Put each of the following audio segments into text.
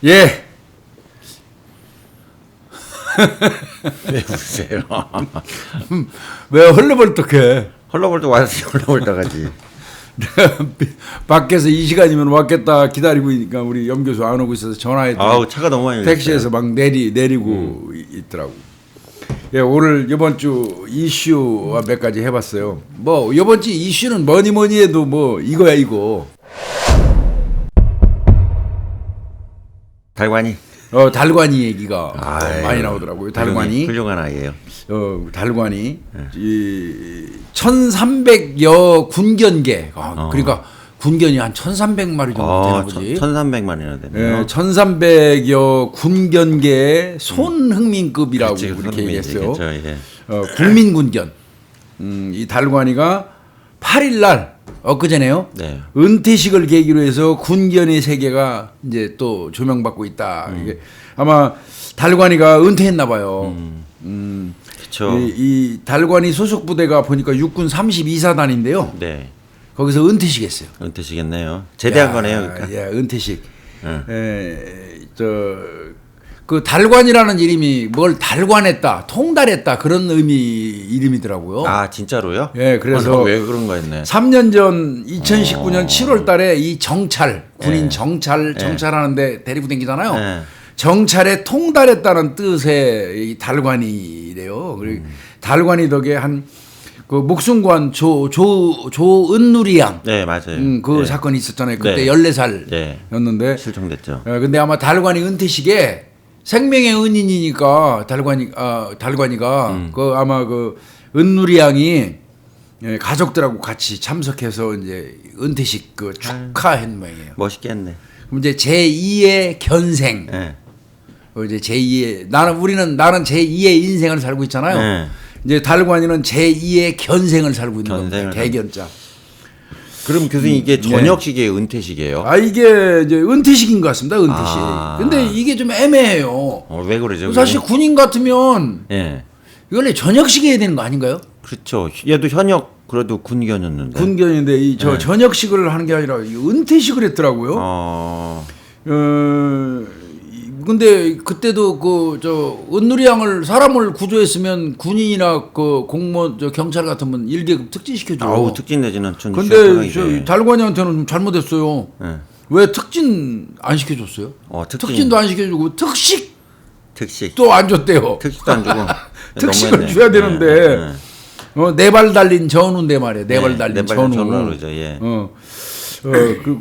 예. 왜 웃으세요? 왜 헐레벌떡해? 헐렁벌떡 와야지 헐렁벌떡하지. 밖에서 이 시간이면 왔겠다 기다리고 있으니까 우리 염 교수 안 오고 있어서 전화했더니 아우 차가 너무 많이 택시에서 막 내리고 있더라고. 예, 오늘 이번 주 이슈와 몇 가지 해봤어요. 뭐 이번 주 이슈는 뭐니 해도 뭐 이거야 이거. 달관이. 달관이 얘기가 아유, 많이 나오더라고요. 달관이. 훌륭한 아이예요. 달관이 이 1,300여 군견계. 그러니까 군견이 한 1,300마리 정도 되나 보지. 1,300만이나 되네요. 예, 1,300여 군견계의 손흥민급이라고 그렇게 얘기했어요. 그렇죠, 예. 국민군견. 이 달관이가 8일날 엊그제네요. 네. 은퇴식을 계기로 해서 군견의 세계가 이제 또 조명받고 있다. 이게 아마 달관이가 은퇴했나 봐요. 그렇죠. 이 달관이 소속 부대가 보니까 육군 32사단인데요. 네. 거기서 은퇴식 했어요. 은퇴시겠네요. 제대한 야, 거네요, 그러니까. 예, 은퇴식. 응. 그 달관이라는 이름이 뭘 달관했다, 통달했다 그런 의미 이름이더라고요. 아 진짜로요? 예, 그래서 왜 그런 거 했네. 3년 전 2019년 7월달에 이 정찰 군인 예. 정찰하는데 데리고 다니잖아요. 예. 정찰에 통달했다는 뜻의 이 달관이래요. 그리고 달관이 덕에 한 그 목숨관 조은누리 양. 네 맞아요. 그 네. 사건이 있었잖아요. 그때 네. 14살이었는데 실종됐죠. 근데 아마 달관이 은퇴식에 생명의 은인이니까 달관이가 그 아마 그 은누리 양이 가족들하고 같이 참석해서 이제 은퇴식 그 축하한 모양이에요. 멋있겠네. 그럼 이제 제2의 견생. 네. 이제 제2의 나는 제2의 인생을 살고 있잖아요. 네. 이제 달관이는 제2의 견생을 살고 있는 겁니다. 개견자. 그럼 교수님 이게 저녁식이에요, 은퇴식이에요? 이게 이제 은퇴식인 것 같습니다. 은퇴식. 근데 이게 좀 애매해요. 왜 그러죠? 사실 군인 같으면 예. 이걸 저녁식 해야 되는 거 아닌가요? 그렇죠. 얘도 현역 그래도 군견이었는데. 군견인데 저녁식을 하는 게 아니라 은퇴식을 했더라고요. 근데 그때도 은누리 양을 사람을 구조했으면 군인이나 그 공무원 경찰 같으면 1계급 특진 시켜줘. 아우 특진 내지는 전. 근데 저 달관이한테는 좀 잘못했어요. 네. 왜 특진 안 시켜줬어요? 특진도 안 시켜주고 특식 또 안 줬대요. 특식도 안 주고. 특식을 줘야 되는데 네 발 달린 전우인데 말이에요. 네 발 달린 전우. 그러죠. 예.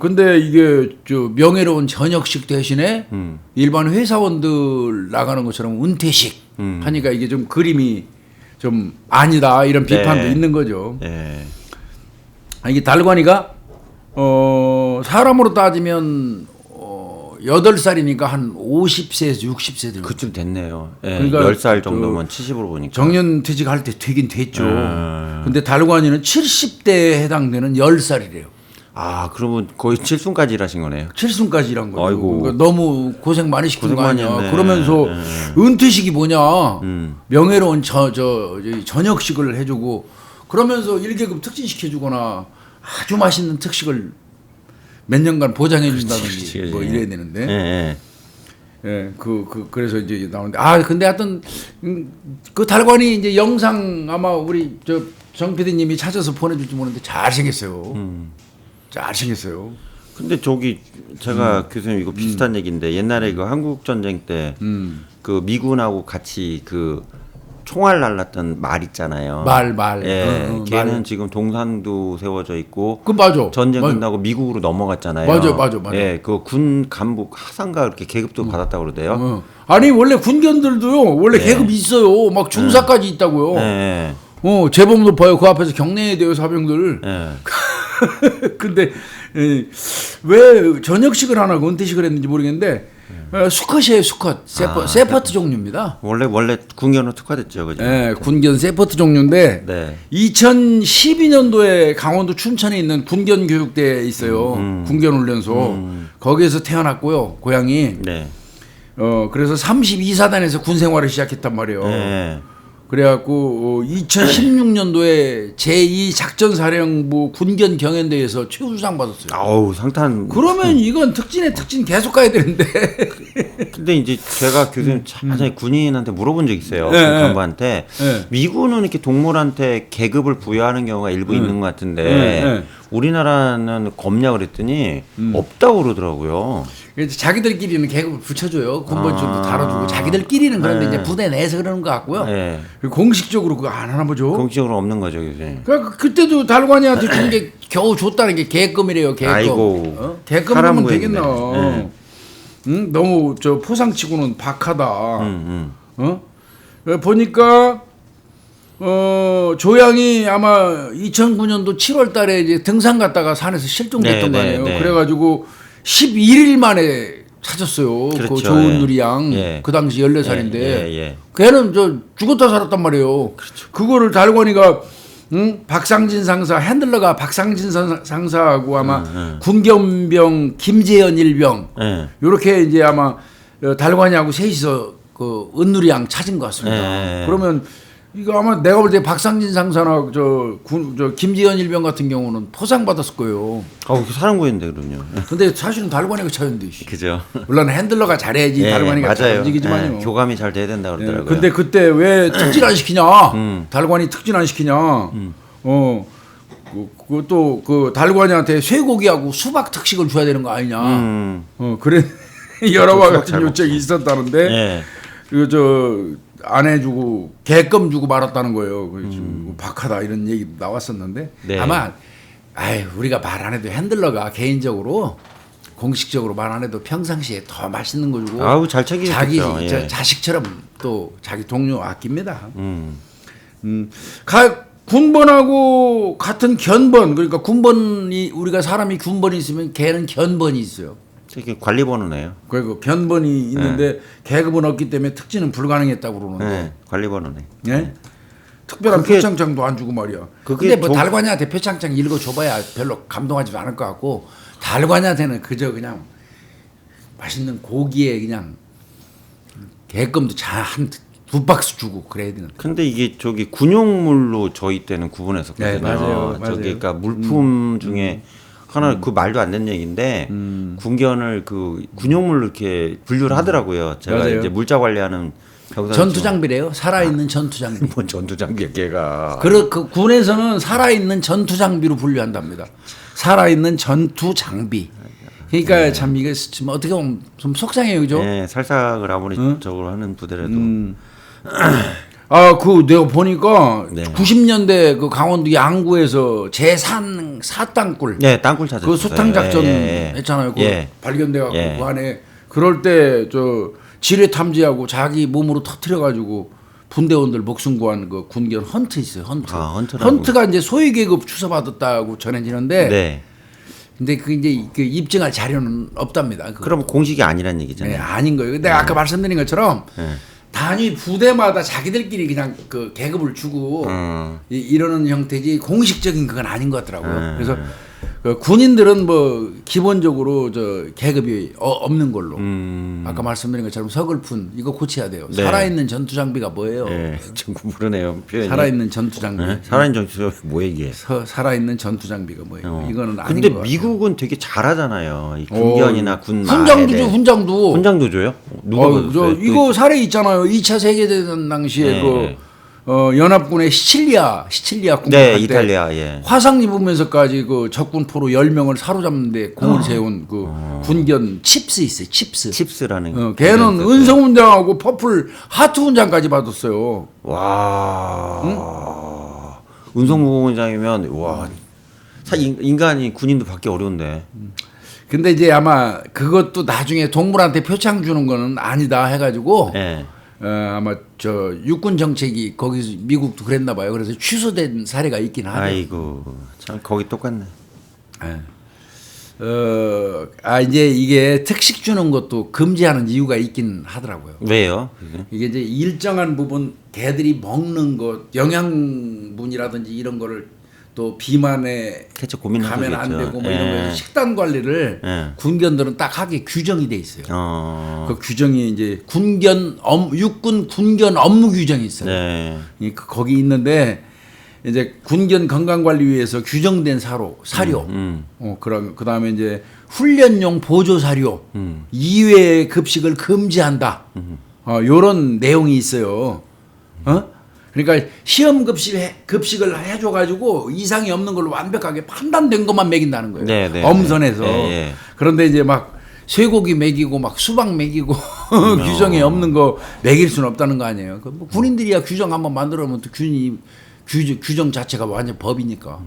근데 이게 명예로운 저녁식 대신에 일반 회사원들 나가는 것처럼 은퇴식 하니까 이게 좀 그림이 좀 아니다 이런 비판도 있는 거죠. 예. 이게 달관이가 사람으로 따지면 8살이니까 한 50세에서 60세 되고 그쯤 됐네요. 예. 그러니까 10살 정도면 70으로 보니까. 정년퇴직 할 때 되긴 됐죠. 근데 달관이는 70대에 해당되는 10살이래요. 그러면 거의 7순까지 일하신 거네요. 7순까지 일한 거예요. 아이고. 그러니까 너무 고생 많이 시킨 거 아니야. 했네. 그러면서 은퇴식이 뭐냐. 명예로운 저녁식을 해주고 그러면서 1계급 특진 시켜주거나 아주 맛있는 특식을 몇 년간 보장해 준다든지 뭐 이래야 되는데. 그래서 이제 나오는데 근데 하여튼 그 달관이 이제 영상 아마 우리 정 PD님이 찾아서 보내줄지 모르는데 잘생겼어요. 잘생겼어요. 근데 제가 교수님 이거 비슷한 얘기인데 옛날에 그 한국 전쟁 때 그 미군하고 같이 그 총알 날랐던 말 있잖아요. 말. 예. 걔는 지금 동산도 세워져 있고. 그 맞아. 전쟁 끝나고 미국으로 넘어갔잖아요. 맞아. 예. 그 군 간부 하상가 그렇게 계급도 받았다고 그러대요. 아니 원래 군견들도요. 원래 계급이 있어요. 막 중사까지 있다고요. 예. 제법 높아요. 그 앞에서 경례해야 돼요 사병들. 예. 근데 왜 저녁식을 안 하고 은퇴식을 했는지 모르겠는데 수컷이에요. 수컷. 세퍼트 종류입니다. 원래 군견으로 특화됐죠, 그죠? 네, 군견 세퍼트 종류인데 네. 2012년도에 강원도 춘천에 있는 군견 교육대에 있어요. 군견 훈련소. 거기에서 태어났고요. 고향이. 네. 그래서 32사단에서 군 생활을 시작했단 말이에요. 네. 그래갖고 2016년도에 제2작전사령부 군견 경연대회에서 최우수상 받았어요. 아우 상탄. 그러면 이건 특진에 특진 계속 가야 되는데. 근데 이제 제가 교수님 자세히 군인한테 물어본 적 있어요. 네, 그 간부한테 네. 미군은 이렇게 동물한테 계급을 부여하는 경우가 일부 있는 것 같은데 네. 우리나라는 없냐 그랬더니 없다고 그러더라고요. 그래서 자기들끼리는 계급을 붙여줘요. 군번줄도 달아주고 자기들끼리는 그런데 이제 부대 내에서 그러는 것 같고요. 네. 공식적으로 그거 안 하나 보죠. 공식적으로 없는 거죠, 교수님. 그러니까 그때도 달관이한테 준 게 겨우 줬다는 게 계급이래요. 계급. 아이고. 계급이면 되겠나. 네. 응? 너무 저 포상치고는 박하다. 어? 보니까 조양이 아마 2009년도 7월달에 이제 등산 갔다가 산에서 실종됐던 거 아니에요. 네. 그래가지고 11일 만에 찾았어요. 그렇죠. 그 좋은 누리양. 예. 그 당시 14살인데. 예. 걔는 저 죽었다 살았단 말이에요. 그렇죠. 그거를 달관이가 박상진 상사, 핸들러가 박상진 상사하고 아마 군견병 김재현 일병 예. 요렇게 이제 아마 달관이하고 셋이서 그 은누리양 찾은 것 같습니다. 예. 그러면 이거 아마 내가 볼 때 박상진 상사나 저 김재현 일병 같은 경우는 포상 받았을 거예요. 사람구인데 그럼요. 근데 사실은 달관이가 찾았는데. 그죠. 물론 핸들러가 잘해야지 달관이가 잘 맞아요. 움직이지만요. 교감이 잘 돼야 된다 예, 그러더라고요. 근데 그때 왜 특진 안 시키냐? 달관이 특진 안 시키냐? 그것도 그 달관이한테 쇠고기하고 수박 특식을 줘야 되는 거 아니냐? 그래 여러 와 같은 요청이 있었다는데 예. 그 저 안 해주고 개껌 주고 말았다는 거예요. 박하다 이런 얘기 나왔었는데 네. 아마 우리가 말 안 해도 핸들러가 개인적으로 공식적으로 말 안 해도 평상시에 더 맛있는 거 주고 아우 잘 챙기겠죠. 자기 예. 저 자식처럼 또 자기 동료 아낍니다. 군번하고 같은 견번 그러니까 군번이 우리가 사람이 군번이 있으면 걔는 견번이 있어요. 이렇게 관리번호네요. 그리고 견번이 있는데 계급은 없기 때문에 특진은 불가능했다고 그러는데. 네, 관리번호네. 예? 특별한 그게- 표창장도 안 주고 말이야. 그게 근데 뭐 좀- 달관이한테 표창장 읽어줘봐야 별로 감동하지도 않을 것 같고 달관이한테는 그저 그냥 맛있는 고기에 그냥 개껌도 한2 박스 주고 그래야 되는. 근데 이게 저기 군용물로 저희 때는 구분했었거든요. 네, 맞아요. 저기 그러니까 물품 중에 하나 그 말도 안 되는 얘기인데 군견을 그 군용물로 이렇게 분류를 하더라고요. 제가 맞아요. 이제 물자 관리하는 병사 전투 장비래요. 살아있는 전투 장비. 뭔 전투 장비야 걔가. 그 군에서는 살아있는 전투 장비로 분류한답니다. 살아있는 전투 장비. 그러니까 참 이게 좀 어떻게 보면 좀 속상해요, 그죠? 네, 살삭을 아무리 적으로 하는 부대라도. 내가 보니까 네. 90년대 그 강원도 양구에서 제산 사땅굴 네, 땅굴 찾았어요. 그 수탕 작전 예. 했잖아요. 그 예. 발견돼갖고 예. 그 안에 그럴 때 저 지뢰 탐지하고 자기 몸으로 터트려가지고 분대원들 목숨 구한 그 군견 헌트 있어요. 헌트. 헌트라고. 헌트가 이제 소위 계급 추서 받았다고 전해지는데, 네. 근데 그 이제 그 입증할 자료는 없답니다. 그럼 공식이 아니란 네, 얘기잖아요. 아닌 거예요. 근데 아까 말씀드린 것처럼 네. 단위 부대마다 자기들끼리 그냥 그 계급을 주고 이러는 형태지 공식적인 그건 아닌 것 같더라고요. 그래서 그 군인들은 뭐 기본적으로 저 계급이 없는 걸로 아까 말씀드린 것처럼 서글픈 이거 고쳐야 돼요. 네. 살아있는 전투 장비가 뭐예요? 네, 좀 모르네요 표현이. 살아있는 전투 장비. 네? 살아있는 전투 뭐 이게? 살아있는 전투 장비가 뭐예요? 이거는 아닌 근데 것 같아요. 미국은 되게 잘하잖아요. 이 군견이나 군 훈장도 줘, 훈장도. 훈장도 줘요? 누가 받았어요? 이거 사례 있잖아요. 2차 세계대전 당시에 네. 그 연합군의 시칠리아 군할 네, 때 이탈리아. 예. 화상 입으면서까지 그 적군 포로 10명을 사로잡는데 공을 세운 그 군견 칩스 있어요. 칩스. 칩스라는. 걔는 군견 은성 훈장하고 퍼플 하트 훈장까지 받았어요. 와. 운송부원장이면 와. 인간이 군인도 받기 어려운데. 근데 이제 아마 그것도 나중에 동물한테 표창 주는 거는 아니다 해가지고 예. 아마 저 육군 정책이 거기서 미국도 그랬나 봐요. 그래서 취소된 사례가 있긴 하네요. 아이고. 참 거기 똑같네. 이제 이게 특식 주는 것도 금지하는 이유가 있긴 하더라고요. 왜요? 그게? 이게 이제 일정한 부분 개들이 먹는 것, 영양분이라든지 이런 거를 또 비만에 그렇죠. 고민을 가면 안 하겠죠. 되고 뭐 이런 거에서 식단 관리를 예. 군견들은 딱 하게 규정이 돼 있어요. 어. 그 규정이 이제 육군 군견 업무 규정이 있어요. 네. 거기 있는데 이제 군견 건강관리위에서 규정된 사료, 그다음에 이제 훈련용 보조 사료 이외의 급식을 금지한다. 요런 내용이 있어요. 그러니까 시험 급식을 해줘가지고 이상이 없는 걸로 완벽하게 판단된 것만 먹인다는 거예요. 네, 네, 엄선해서. 네, 네. 그런데 이제 막 쇠고기 먹이고 막 수박 먹이고 규정에 없는 거 먹일 수는 없다는 거 아니에요. 뭐 군인들이야 규정 한번 만들어놓으면 또 규정 자체가 완전 법이니까.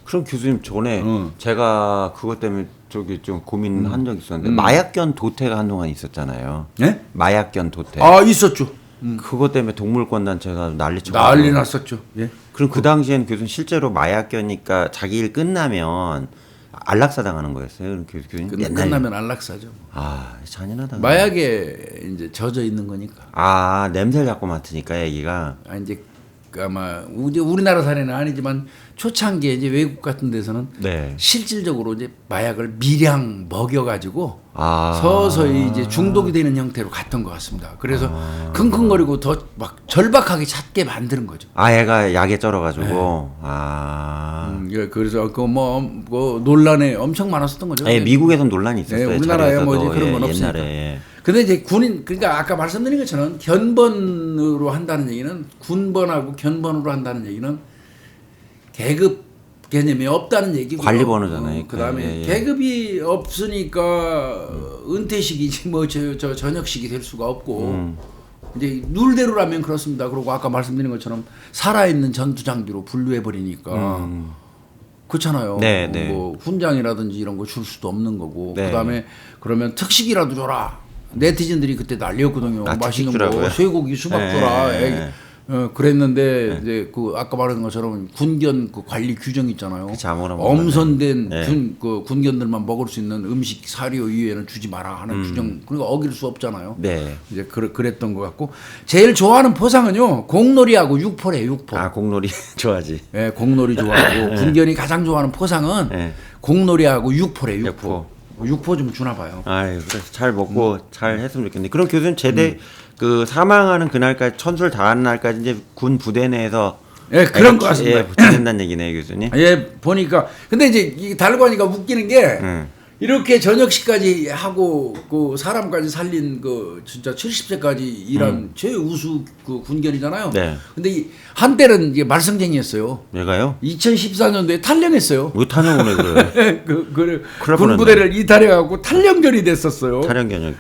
그럼 교수님 전에 제가 그것 때문에 저기 좀 고민한 적 있었는데 마약견 도태가 한동안 있었잖아요. 네? 마약견 도태. 아 있었죠. 그것 때문에 동물권단체가 난리쳤고. 난리 났었죠. 예. 그럼 그 당시에는 교수님 실제로 마약견이니까 자기 일 끝나면 안락사 당하는 거였어요. 교수님. 끝나면 안락사죠. 아 잔인하다. 마약에 이제 젖어 있는 거니까. 아 냄새를 자꾸 맡으니까 애기가. 아 이제 아마 우리나라 사례는 아니지만 초창기에 이제 외국 같은 데서는 네. 실질적으로 이제 마약을 미량 먹여가지고 아. 서서히 이제 중독이 되는 형태로 갔던 것 같습니다. 그래서 킁킁거리고 더 막 절박하게 찾게 만드는 거죠. 아 애가 약에 쩔어가지고. 네. 아. 그래서 그 논란에 엄청 많았었던 거죠. 예, 미국에선 논란이 있었어요. 네, 우리나라에 뭐 이제 그런 건 예, 없으니까. 옛날에. 근데 이제 그러니까 아까 말씀드린 것처럼 견번으로 한다는 얘기는 군번하고 견번으로 한다는 얘기는 계급 개념이 없다는 얘기고 관리 번호잖아요. 그다음에 예. 계급이 없으니까 은퇴식이지 뭐 저 저녁식이 될 수가 없고 이제 룰대로라면 그렇습니다. 그리고 아까 말씀드린 것처럼 살아있는 전투장비로 분류해 버리니까 그렇잖아요. 네, 네. 뭐 훈장이라든지 이런 거 줄 수도 없는 거고 네. 그다음에 그러면 특식이라도 줘라. 네티즌들이 그때 난리였거든요. 아, 맛있는 특식주라고요? 거 쇠고기 수박 네. 줘라. 네. 그랬는데 이제 그 아까 말한 것처럼 군견 그 관리 규정 있잖아요. 그치, 아무거나 먹으면 엄선된 네. 그 군견들만 먹을 수 있는 음식 사료 이외에는 주지 마라 하는 규정. 그러니까 어길 수 없잖아요. 네. 이제 그랬던 것 같고 제일 좋아하는 포상은요 공놀이하고 육포래 육포. 아 공놀이 좋아하지. 예, 공놀이 좋아하고 군견이 가장 좋아하는 포상은 네. 공놀이하고 육포래 육포. 육포 좀 주나 봐요. 아유 그래서 잘 먹고 잘 했으면 좋겠네. 그럼 교수님 제대 그 사망하는 그날까지 천술 다하는 날까지 이제 군 부대 내에서 예, 그런 것 같습니다. 예, 붙여진다는 얘기네요, 교수님. 예, 보니까 근데 이제 이 달관이가 웃기는 게 이렇게 저녁식까지 하고 그 사람까지 살린 그 진짜 70세까지 일한 최우수 그 군견이잖아요. 네. 근데 한때는 이게 말썽쟁이였어요. 얘가요? 2014년도에 탈령했어요. 왜 탄핵을 해 그래? 그 큰일 군 날 부대를 이탈해 갖고 탈령견이 됐었어요. 탈영 개념.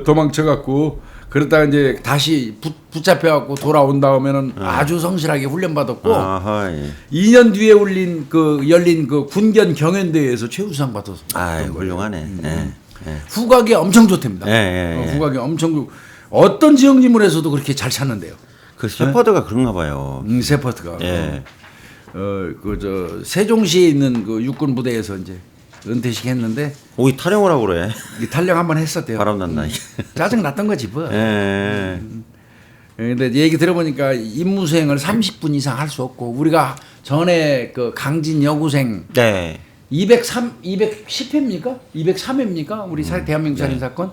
도망쳐 갖고 그러다가 이제 다시 붙잡혀 갖고 돌아온 다음에는 아주 성실하게 훈련 받았고 아하, 예. 2년 뒤에 열린 그 군견 경연대회에서 최우수상 받았어. 아, 훌륭하네. 예. 예. 후각이 엄청 좋답니다. 예, 예, 예. 후각이 엄청 어떤 지형지물에서도 그렇게 잘 찾는데요. 그 셰퍼드가 그런가 봐요. 세퍼트가. 예. 세종시에 있는 그 육군 부대에서 이제 은퇴식 했는데 오이 탈영을 하고 그래. 이 탈령 한번 했었대요. 바람 난다. 짜증 났던 거지 뭐. 예. 근데 얘기 들어보니까 임무 수행을 30분 이상 할 수 없고 우리가 전에 그 강진 여고생 네. 210회입니까? 203회입니까? 우리 대한민국 살인 사건.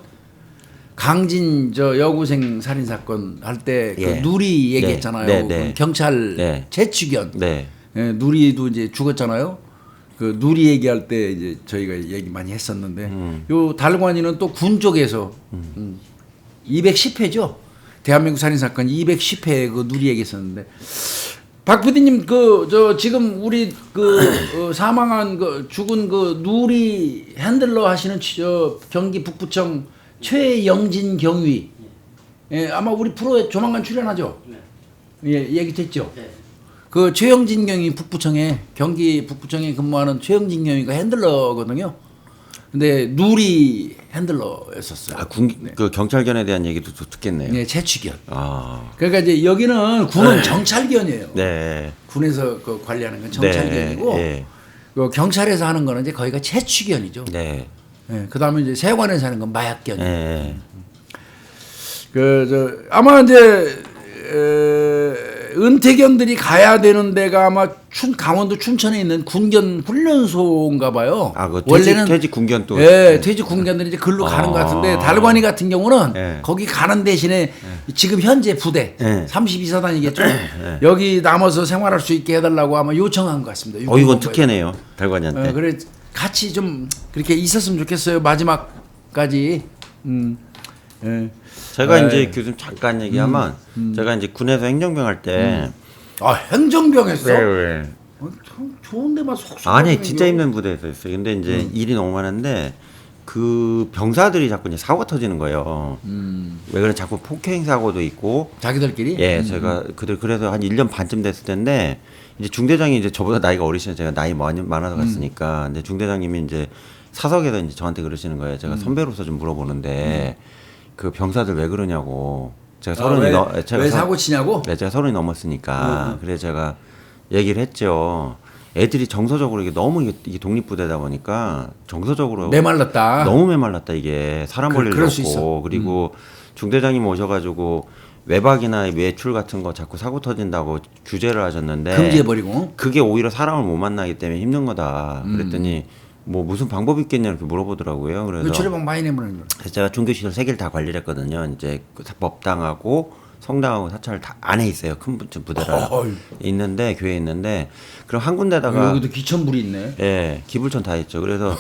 강진 저 여고생 살인 사건 할 때 그 예. 누리 얘기했잖아요. 네, 네. 경찰 네. 재추견. 네. 예, 누리도 이제 죽었잖아요. 그 누리 얘기할 때 이제 저희가 얘기 많이 했었는데 요 달관이는 또 군 쪽에서 210회죠. 대한민국 살인 사건 210회 그 누리 얘기했었는데 박 PD님 그 지금 우리 그 사망한 그 죽은 그 누리 핸들러 하시는 경기 북부청 최영진 경위. 예, 아마 우리 프로에 조만간 출연하죠. 예, 얘기 됐죠. 그 최영진 경위 북부청에 경기 북부청에 근무하는 최영진 경위가 핸들러거든요. 근데 누리 핸들러였었어요. 아, 그 경찰견에 대한 얘기도 또 듣겠네요. 네, 재추견. 아. 그러니까 이제 여기는 군은 정찰견이에요. 네. 군에서 그 관리하는 건 정찰견이고 네. 그 경찰에서 하는 거는 이제 거기가 재추견이죠. 네. 네, 그다음에 이제 세관에서 하는 건 마약견. 네. 아마 이제 은퇴경들이 가야 되는 데가 아마 강원도 춘천에 있는 군견 훈련소인가 봐요. 그 원래는 퇴직 군견 또. 예, 퇴직 군견들이 이제 글로 가는 것 같은데 달관이 같은 경우는 예. 거기 가는 대신에 지금 현재 부대 예. 32사단이겠죠. 여기 남아서 생활할 수 있게 해달라고 아마 요청한 것 같습니다. 이건 특혜네요. 달관이한테. 그래 같이 좀 그렇게 있었으면 좋겠어요. 마지막까지. 예. 제가 이제 교수님 잠깐 얘기하면 제가 이제 군에서 행정병 할 때 아 행정병 했어? 왜? 참 좋은 데만 속속. 아니 진짜 힘든 부대에서 했어요. 근데 이제 일이 너무 많은데 그 병사들이 자꾸 이제 사고 터지는 거예요. 왜 그래 자꾸 폭행 사고도 있고. 자기들끼리? 예, 제가 그래서 한 1년 반쯤 됐을 텐데 이제 중대장이 이제 저보다 나이가 어리시죠. 제가 나이 많아서 갔으니까. 근데 중대장님이 이제 사석에서 이제 저한테 그러시는 거예요. 제가 선배로서 좀 물어보는데 그 병사들 왜 그러냐고. 제가 왜 사고 치냐고? 네, 제가 30이 넘었으니까. 그래서 제가 얘기를 했죠. 애들이 정서적으로 이게 너무 이게 독립부대다 보니까 정서적으로 메말랐다. 너무 메말랐다 이게 사람 볼 일도 그럴 수 있어. 없고 그리고 중대장님 오셔가지고 외박이나 외출 같은 거 자꾸 사고 터진다고 규제를 하셨는데 금지해버리고. 그게 오히려 사람을 못 만나기 때문에 힘든 거다. 그랬더니 뭐 무슨 방법이 있겠냐 이렇게 물어보더라고요. 그래서 처리방 많이 내보는 거. 그래서 제가 종교시설 3개를 다 관리를 했거든요. 이제 그 법당하고 성당하고 사찰 다 안에 있어요. 큰 부대라 있는데 교회에 있는데 그럼 한 군데다가 여기도 기천불이 있네. 예, 기불천 다 있죠. 그래서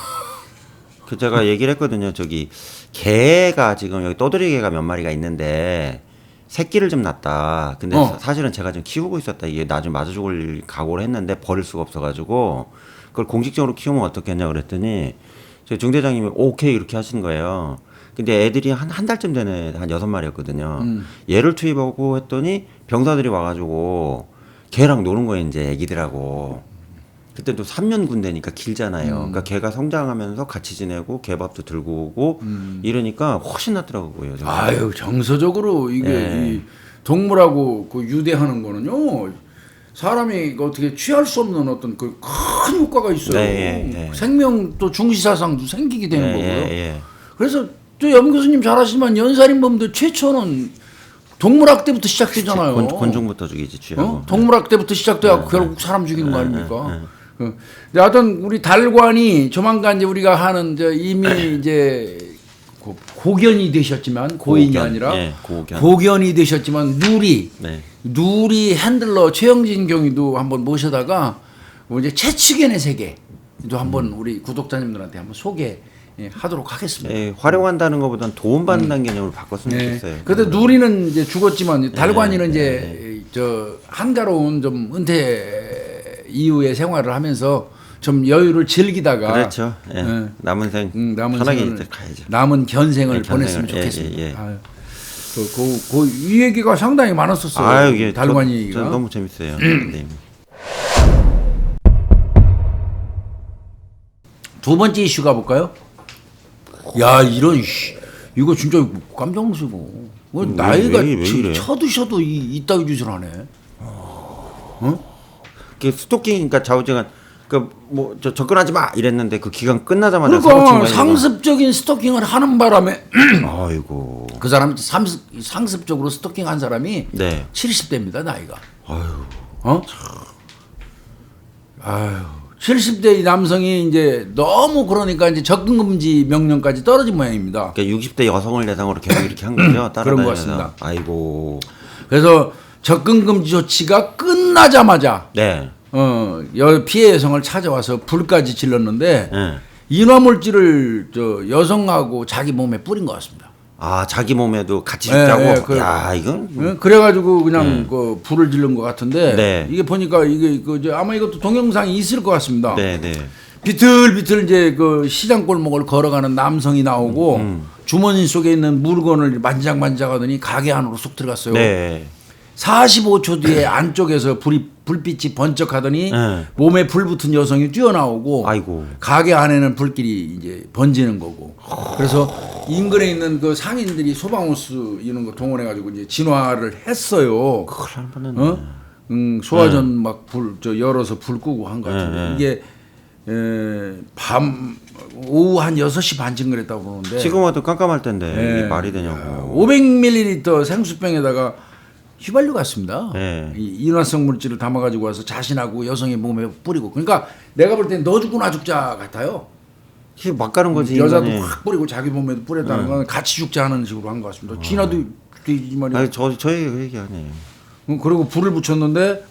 그 제가 얘기를 했거든요. 저기 개가 지금 여기 떠돌이 개가 몇 마리가 있는데 새끼를 좀 낳았다. 근데 사실은 제가 좀 키우고 있었다. 이게 나중에 맞아 죽을 각오를 했는데 버릴 수가 없어가지고 그걸 공식적으로 키우면 어떻겠냐 그랬더니 저 중대장님이 오케이 이렇게 하시는 거예요. 근데 애들이 한 달쯤 되는 한 6마리였거든요. 얘를 투입하고 했더니 병사들이 와가지고 걔랑 노는 거예요. 이제 애기들하고. 그때 또 3년 군대니까 길잖아요. 그러니까 걔가 성장하면서 같이 지내고 개밥도 들고 오고 이러니까 훨씬 낫더라고요. 정말. 아유 정서적으로 이게 이 동물하고 그 유대하는 거는요. 사람이 어떻게 취할 수 없는 어떤 그 큰 효과가 있어요. 생명 또 중시사상도 생기게 되는 거고요. 그래서 또 염 교수님 잘 아시지만 연살인범도 최초는 동물학 때부터 시작되잖아요. 곤충부터 죽이지 취하고. 동물학 때부터 시작돼갖고 결국 사람 죽이는 거 아닙니까? 근데 하여튼 우리 달관이 조만간 이제 우리가 하는 이미 이제 고견이 되셨지만 고인이 아니라 고견이 되셨지만 누리 핸들러 최영진 경위도 한번 모셔다가 뭐 이제 최측연의 세계도 한번 우리 구독자님들한테 한번 소개하도록 하겠습니다. 네, 활용한다는 것보다는 도움받는다는 개념으로 바꿨으면 좋겠어요. 근데 누리는 이제 죽었지만 달관이는 이제 저 한가로운 좀 은퇴 이후의 생활을 하면서 좀 여유를 즐기다가 그렇죠. 남은 생 편하게 가야죠. 남은 견생을 보냈으면 좋겠습니다. 이 얘기가 상당히 많았었어요. 달관이 얘기가 너무 재밌어요. 네. 두 번째 이슈 가볼까요? 야 이거 진짜 깜짝 놀라고 나이가 쳐드셔도 이따위 짓을 하네. 그 스토킹이니까 좌우지간 저 접근하지 마 이랬는데 그 기간 끝나자마자 그러니까 상습적인 스토킹을 하는 바람에 아이고 그 사람이 상습적으로 스토킹한 사람이 70대입니다 나이가. 70대 남성이 이제 너무 그러니까 이제 접근 금지 명령까지 떨어진 모양입니다. 그러니까 60대 여성을 대상으로 계속 이렇게 한 거죠. 그런 것 같습니다. 아이고. 그래서 접근 금지 조치가 끝나자마자 피해 여성을 찾아와서 불까지 질렀는데 인화물질을 여성하고 자기 몸에 뿌린 것 같습니다. 아 자기 몸에도 같이 죽자고. 야 이건. 그래가지고 그냥 그 불을 지른 것 같은데 이게 보니까 이게 아마 이것도 동영상이 있을 것 같습니다. 비틀비틀 이제 그 시장 골목을 걸어가는 남성이 나오고 주머니 속에 있는 물건을 만지작만지작하더니 가게 안으로 쏙 들어갔어요. 45초 뒤에 안쪽에서 불빛이 번쩍하더니 몸에 불 붙은 여성이 뛰어나오고 가게 안에는 불길이 이제 번지는 거고. 그래서 인근에 있는 그 상인들이 소방호스 이런 거 동원해가지고 이제 진화를 했어요. 소화전 막 열어서 불 끄고 한 거 같은데 이게 오후 한 6시 반쯤 그랬다고 그러는데 지금 와도 깜깜할 텐데 이게 말이 되냐고. 500ml 생수병에다가 휘발유 같습니다. 네. 이 인화성 물질을 담아가지고 와서 자신하고 여성의 몸에 뿌리고. 그러니까 내가 볼 땐 너 죽고 나 죽자 같아요. 이게 막 가는 거지. 여자도 인간이. 확 뿌리고 자기 몸에도 뿌렸다는 건 같이 죽자 하는 식으로 한 것 같습니다. 진화도 이 말이야. 아니 저희 그 얘기 아니에요. 그리고 불을 붙였는데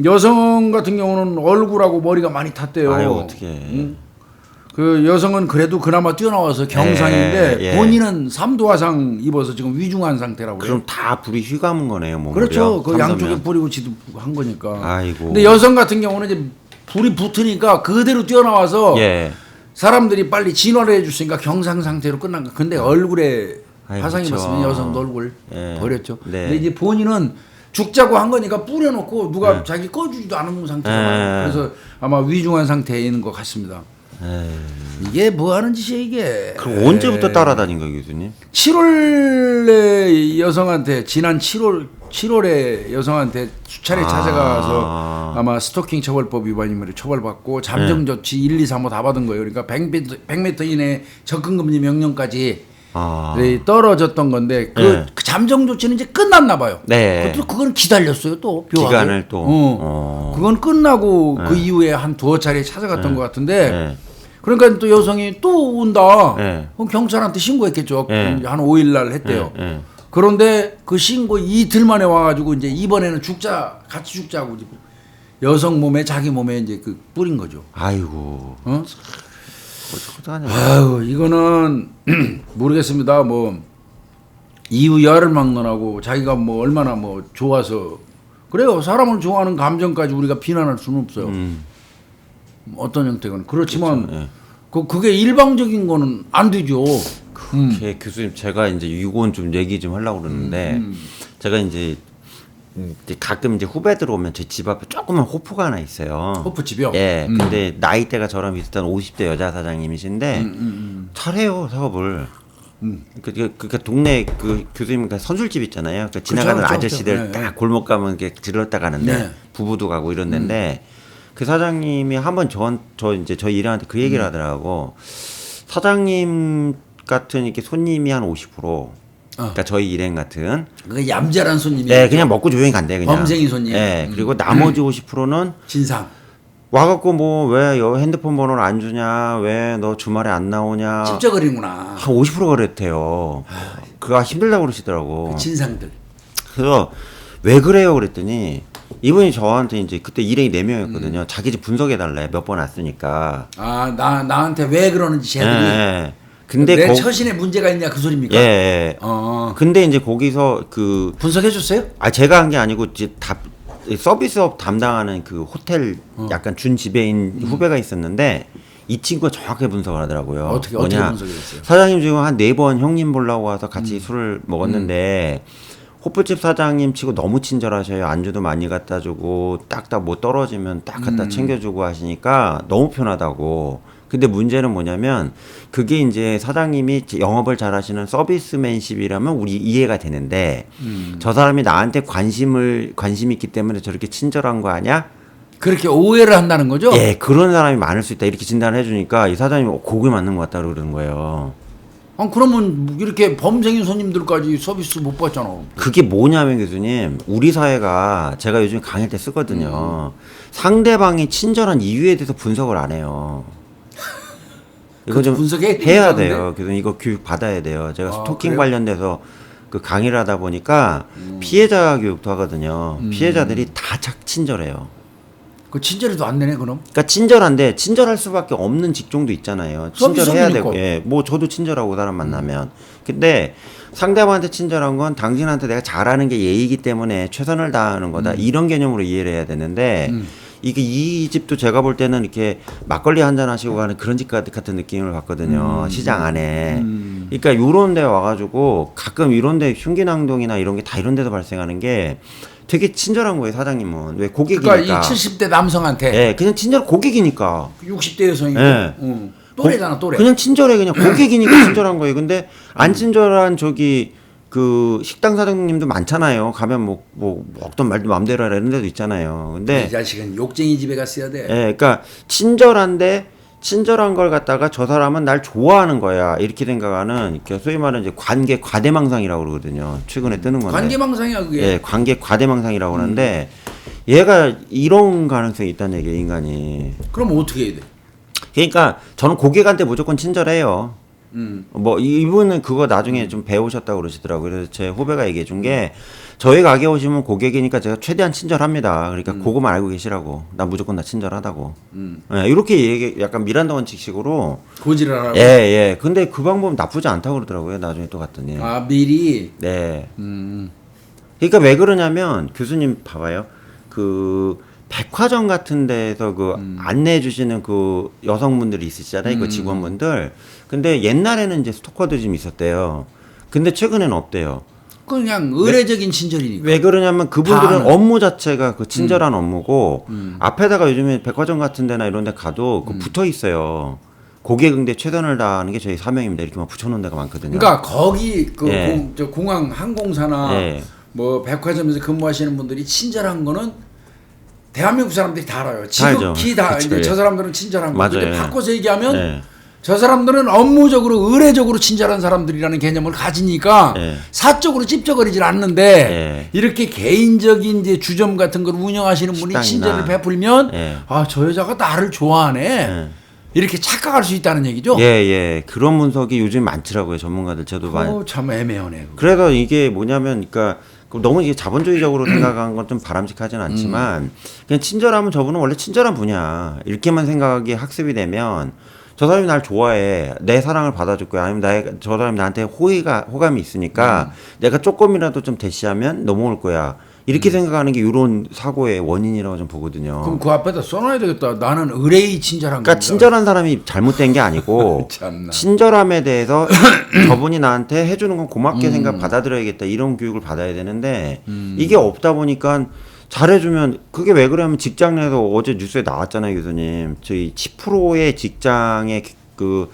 여성 같은 경우는 얼굴하고 머리가 많이 탔대요. 아유 어떻게? 그 여성은 그래도 그나마 뛰어나와서 경상인데 예. 본인은 3도 화상 입어서 지금 위중한 상태라고 그래요. 그럼 다 불이 휘감은 거네요, 몸을. 그렇죠. 그 양쪽에 뿌리고 지도 한 거니까. 아이고. 근데 여성 같은 경우는 이제 불이 붙으니까 그대로 뛰어나와서 예. 사람들이 빨리 진화를 해줬으니까 경상 상태로 끝난 거. 근데 얼굴에 아이, 화상이 그렇죠. 입었으면 여성도 얼굴 예. 버렸죠. 네. 근데 이제 본인은 죽자고 한 거니까 뿌려놓고 누가 자기 꺼주지도 않은 상태잖아요. 그래서 아마 위중한 상태에 있는 것 같습니다. 이게 뭐 하는 짓이야 이게. 그럼 언제부터 따라다닌 거예요, 교수님? 7월에 여성한테 지난 7월에 여성한테 수차례 찾아가서 아마 스토킹 처벌법 위반이면 처벌받고 잠정 조치 1, 2, 3호 다 받은 거예요. 그러니까 100m 이내 접근 금지 명령까지 떨어졌던 건데 그 잠정 조치는 이제 끝났나 봐요. 네. 그건 기다렸어요 또 묘하게. 기간을 또. 그건 끝나고 그 이후에 한 두어 차례 찾아갔던 것 같은데. 네. 그러니까 또 여성이 또 온다. 네. 그럼 경찰한테 신고했겠죠. 네. 한 5일 날 했대요. 네. 그런데 그 신고 이틀 만에 와가지고 이제 이번에는 같이 죽자고 여성 몸에 자기 몸에 이제 그 뿌린 거죠. 아이고. 어? 어떡하냐. 아유 이거는 모르겠습니다. 뭐 이후 열을 막론하고 자기가 뭐 얼마나 뭐 좋아서 그래요. 사람을 좋아하는 감정까지 우리가 비난할 수는 없어요. 어떤 형태건 그렇지만 그렇죠. 예. 그게 일방적인 거는 안 되죠. 교수님 제가 이제 이건 좀 얘기 좀 하려고 그러는데 제가 이제 가끔 이제 후배들 오면 제 집 앞에 조그만 호프가 하나 있어요. 호프집이요? 예. 근데 나이대가 저랑 비슷한 50대 여자 사장님이신데 잘해요 사업을. 그러니까 동네 그 교수님 그 선술집 있잖아요. 그러니까 지나가는 그렇죠, 아저씨들 그렇죠. 딱 골목 가면 이렇게 들렀다 가는데 네. 부부도 가고 이런 데인데 그 사장님이 한번 저희 일한테 그 얘기를 하더라고. 사장님 같은 이렇게 손님이 한 50%. 그러니까 저희 일행 같은. 그 얌전한 손님이. 네, 그냥 먹고 조용히 간대 그냥. 범생이 손님. 네, 그리고 나머지 50%는 진상. 와갖고 뭐 왜 핸드폰 번호를 안 주냐, 왜 너 주말에 안 나오냐. 찝쩍거리구나. 한 50% 그랬대요. 그거 힘들다고 그러시더라고. 그 진상들. 그래서 왜 그래요 그랬더니 이분이 저한테 이제 그때 일행이 4명이었거든요. 자기 집 분석해달래. 몇 번 왔으니까. 나한테 왜 그러는지 쟤들이. 예. 근데 내 처신에 문제가 있냐 그 소리입니까? 예. 근데 이제 거기서 분석해 줬어요? 제가 한 게 아니고 이제 서비스업 담당하는 그 호텔 약간 준 지배인 후배가 있었는데 이 친구가 정확하게 분석을 하더라고요. 어떻게 분석했어요? 사장님 지금 한 4번 형님 보려고 와서 같이 술을 먹었는데 호프집 사장님 치고 너무 친절하셔요. 안주도 많이 갖다 주고 딱딱 뭐 떨어지면 딱 갖다 챙겨주고 하시니까 너무 편하다고. 근데 문제는 뭐냐면 그게 이제 사장님이 영업을 잘하시는 서비스맨십이라면 우리 이해가 되는데 저 사람이 나한테 관심 있기 때문에 저렇게 친절한 거 아니야? 그렇게 오해를 한다는 거죠? 예, 그런 사람이 많을 수 있다 이렇게 진단을 해주니까 이 사장님이 고기 맞는 것 같다 그러는 거예요. 그러면 이렇게 범생인 손님들까지 서비스 못 받잖아. 그게 뭐냐면 교수님 우리 사회가 제가 요즘 강의 때 쓰거든요. 상대방이 친절한 이유에 대해서 분석을 안 해요. 이거 좀 해야 돼요. 교수님 이거 교육 받아야 돼요. 제가 스토킹 그래요? 관련돼서 그 강의를 하다 보니까 피해자 교육도 하거든요. 피해자들이 다 친절해요. 그 친절해도 안 되네 그럼? 그러니까 친절한데 친절할 수밖에 없는 직종도 있잖아요. 친절해야 서비스업이니까. 되고, 예, 뭐 저도 친절하고 사람 만나면. 근데 상대방한테 친절한 건 당신한테 내가 잘하는 게 예의이기 때문에 최선을 다하는 거다. 이런 개념으로 이해를 해야 되는데 이게 이 집도 제가 볼 때는 이렇게 막걸리 한잔 하시고 가는 그런 집 같은 느낌을 받거든요. 시장 안에. 그러니까 요런 데 와가지고 가끔 이런 데 흉기낭동이나 이런 게 다 이런 데서 발생하는 게 되게 친절한 거예요, 사장님은. 왜 고객이니까. 그러니까 이 70대 남성한테 예, 그냥 고객이니까. 60대 여성이 예. 또래잖아 또래. 그냥 친절해, 그냥 고객이니까 친절한 거예요. 근데 안 친절한 그 식당 사장님도 많잖아요. 가면 뭐 어떤 말도 마음대로 하라 이런 데도 있잖아요. 근데 이 자식은 욕쟁이 집에 갔어야 돼. 예, 그러니까 친절한데 친절한 걸 갖다가 저 사람은 날 좋아하는 거야 이렇게 생각하는 소위 말하는 이제 관계 과대망상이라고 그러거든요. 최근에 뜨는 건데. 관계망상이야 그게. 예, 관계 과대망상이라고 하는데 얘가 이런 가능성이 있다는 얘기예요, 인간이. 그럼 어떻게 해야 돼? 그러니까 저는 고객한테 무조건 친절해요. 뭐 이분은 그거 나중에 좀 배우셨다고 그러시더라고요. 그래서 제 후배가 얘기해 준 게 저희 가게 오시면 고객이니까 제가 최대한 친절합니다. 그러니까 그거만 알고 계시라고. 나 무조건 나 친절하다고. 예, 이렇게 얘기 약간 미란다 원칙식으로 고지를 하라고. 예, 예. 근데 그 방법은 나쁘지 않다고 그러더라고요. 나중에 또 갔더니. 아 미리. 네. 그러니까 왜 그러냐면 교수님 봐봐요. 그 백화점 같은 데서 그 안내해 주시는 그 여성분들이 있으시잖아요. 그 직원분들. 근데 옛날에는 이제 스토커들이 좀 있었대요. 근데 최근에는 없대요. 그냥 의례적인 친절이니까. 왜 그러냐면 그분들은 다는. 업무 자체가 그 친절한 업무고 앞에다가 요즘에 백화점 같은 데나 이런 데 가도 그 붙어 있어요. 고객 응대 최선을 다하는 게 저희 사명입니다. 이렇게만 붙여놓은 데가 많거든요. 그러니까 거기 그 예. 저 공항 항공사나 예. 뭐 백화점에서 근무하시는 분들이 친절한 거는 대한민국 사람들이 다 알아요. 알죠. 지극히 다 그쵸, 이제 예. 저 사람들은 친절한 거. 맞아요. 근데 바꿔서 얘기하면 예. 저 사람들은 업무적으로 의례적으로 친절한 사람들이라는 개념을 가지니까 예. 사적으로 찝쩍거리질 않는데 예. 이렇게 개인적인 이제 주점 같은 걸 운영하시는 분이 식당이나. 친절을 베풀면 예. 아 저 여자가 나를 좋아하네 예. 이렇게 착각할 수 있다는 얘기죠. 예, 예. 그런 분석이 요즘 많더라고요. 전문가들 저도 많이. 참 애매하네. 그거. 그래서 이게 뭐냐면, 그러니까 너무 이게 자본주의적으로 생각한 건 좀 바람직하진 않지만, 그냥 친절하면 저분은 원래 친절한 분이야. 이렇게만 생각하기에 학습이 되면, 저 사람이 날 좋아해. 내 사랑을 받아줄 거야. 아니면 저 사람이 나한테 호감이 있으니까, 내가 조금이라도 좀 대시하면 넘어올 거야. 이렇게 생각하는 게 이런 사고의 원인이라고 좀 보거든요. 그럼 그 앞에다 써놔야 되겠다. 나는 의뢰의 친절한 그러니까 겁니다. 친절한 사람이 잘못된 게 아니고 참나. 친절함에 대해서 저분이 나한테 해주는 건 고맙게 생각 받아들여야겠다 이런 교육을 받아야 되는데 이게 없다 보니까 잘해주면 그게 왜 그러냐면 직장 내에서 어제 뉴스에 나왔잖아요 교수님. 저희 10%의 직장에 그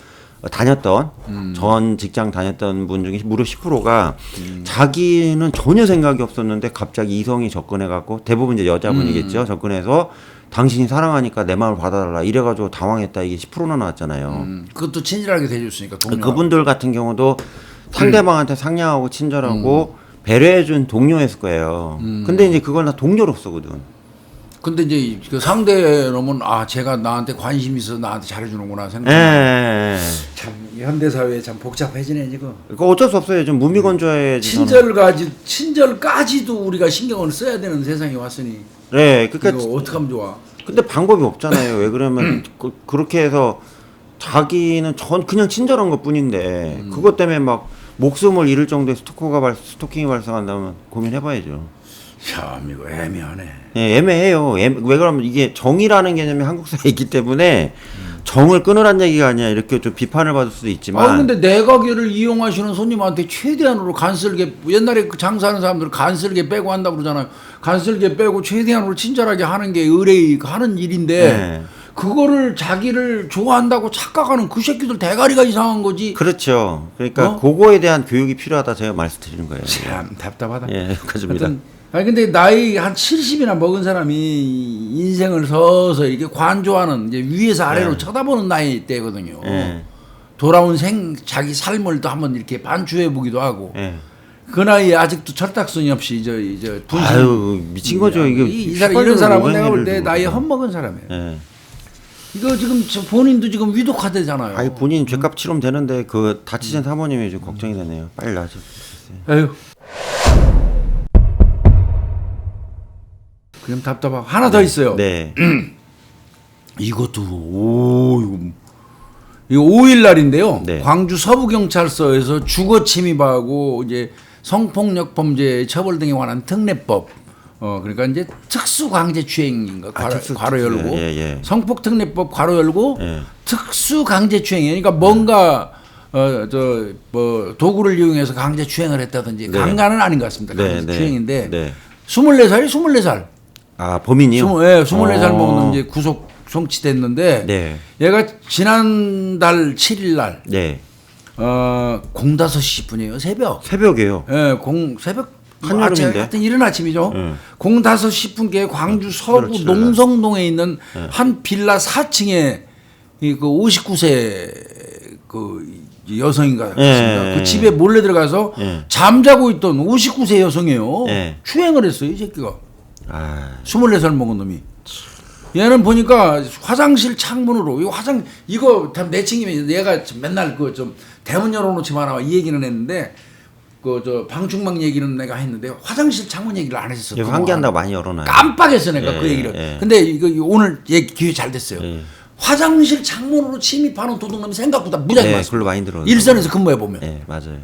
다녔던 전 직장 다녔던 분 중에 무려 10%가 자기는 전혀 생각이 없었는데 갑자기 이성이 접근해 갖고 대부분 이제 여자분이겠죠. 접근해서 당신이 사랑하니까 내 마음을 받아달라 이래가지고 당황했다 이게 10%나 나왔잖아요. 그것도 친절하게 대해줬으니까 동료. 그분들 같은 경우도 상대방한테 상냥하고 친절하고 배려해준 동료였을 거예요. 근데 이제 그걸 다 동료로서거든. 근데 이제 그 상대 놈은 아 제가 나한테 관심 있어서 나한테 잘해주는구나 생각. 예. 참 현대 사회에 참 복잡해지네 지금. 그거 어쩔 수 없어요. 좀 무미건조해야지. 친절까지도 우리가 신경을 써야 되는 세상이 왔으니. 네, 그러니까 이거 어떻게 하면 좋아? 근데 방법이 없잖아요. 왜 그러면 그렇게 해서 자기는 그냥 친절한 것 뿐인데 그것 때문에 막 목숨을 잃을 정도의 스토킹이 발생한다면 고민해봐야죠. 참 이거 애매하네. 예, 애매해요. 왜 그러면 이게 정이라는 개념이 한국 사회에 있기 때문에 정을 끊으란 얘기가 아니야. 이렇게 좀 비판을 받을 수도 있지만. 아 근데 내 가게를 이용하시는 손님한테 최대한으로 간쓸게 옛날에 그 장사하는 사람들 간쓸게 빼고 한다고 그러잖아요. 간쓸게 빼고 최대한으로 친절하게 하는 게 의뢰의 하는 일인데 네. 그거를 자기를 좋아한다고 착각하는 그 새끼들 대가리가 이상한 거지. 그렇죠. 그러니까 그거에 대한 교육이 필요하다 제가 말씀드리는 거예요. 참 답답하다. 예, 여기까지입니다. 하여튼 아니 근데 나이 한 70이나 먹은 사람이 인생을 서서 이렇게 관조하는 이제 위에서 아래로 네. 쳐다보는 나이 때거든요. 예. 돌아온 자기 삶을 또 한번 이렇게 반추해 보기도 하고. 예. 그 나이에 아직도 철딱선이 없이 분신. 아유 미친 거죠. 이게 이런 사람은 내가 볼 때 오행이를 나이에 두고. 恥먹은 사람이에요. 예. 이거 지금 본인도 지금 위독하대잖아요. 아니 본인 죄값 치르면 되는데 그 다치신 사모님이 좀 걱정이 되네요. 빨리 나으셨어요. 아유. 그럼 답답하고 하나 더 있어요. 네. 이것도 이거 5일 날인데요. 네. 광주 서부경찰서에서 주거 침입하고 이제 성폭력 범죄 처벌 등에 관한 특례법. 그러니까 이제 특수강제추행인가 괄호 열고 예. 성폭특례법 괄호 열고 예. 특수강제추행이에요. 그러니까 뭔가 뭐 도구를 이용해서 강제추행을 했다든지 네. 강간은 아닌 것 같습니다. 네, 강제추행인데 네. 24살. 아 범인이요? 24살 먹는 이제 구속 송치됐는데 네. 얘가 지난달 7일 날 네. 05시 10분이에요. 새벽. 새벽에요. 예, 새벽 한여름인데? 하여튼 이른 아침이죠. 네. 05시 10분께 광주 서부 그렇지, 농성동에 있는 한 빌라 4층에 이 그 59세 그 여성인가 예, 같습니다. 예, 그 예. 집에 몰래 들어가서 예. 잠자고 있던 59세 여성이에요. 예. 추행을 했어요, 이 새끼가. 아, 24살 먹은 놈이. 얘는 보니까 화장실 창문으로 이거 참 내친김에 얘가 맨날 그 좀 대문 열어놓지 마라 이 얘기는 했는데 그 저 방충망 얘기는 내가 했는데 화장실 창문 얘기를 안 했었어. 이거 환기한다고 많이 열어놔요. 깜빡했어 내가 예, 그 얘기를. 예. 근데 이거 오늘 얘기 기회 잘 됐어요. 예. 화장실 창문으로 침입하는 도둑놈이 생각보다 무지하게 예, 많습니다. 글로 많이 들어요. 일선에서 근무해 보면. 예, 맞아요.